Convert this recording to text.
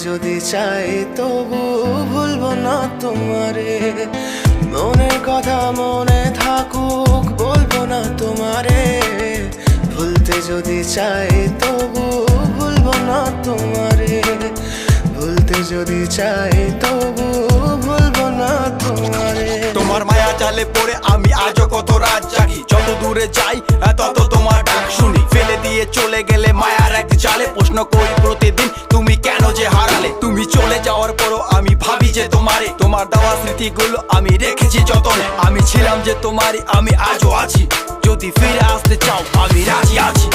যদি চাই তবু ভুলবো না তোমারে। মনের কথা মনে থাকুক বলবো না তোমারে। ভুলতে যদি চাই তবু ভুলবো না তোমারে। ভুলতে যদি চাই তবু ভুলবো না তোমারে। তোমার মায়া জালে পড়ে আমি আজও কত রাত জাগি। যত দূরে যাই তত তোমার ডাক শুনি। ফেলে দিয়ে চলে গেলে মায়ার এক জালে প্রশ্ন করি প্রতিদিন তুমি কেন যে হারালে। তুমি চলে যাওয়ার পরও আমি ভাবি যে তোমারে। তোমার দেওয়া স্মৃতিগুলো আমি রেখেছি যতনে। আমি ছিলাম যে তোমারই, আমি আজও আছি। যদি ফিরে আসতে চাও আমি রাজি আছি।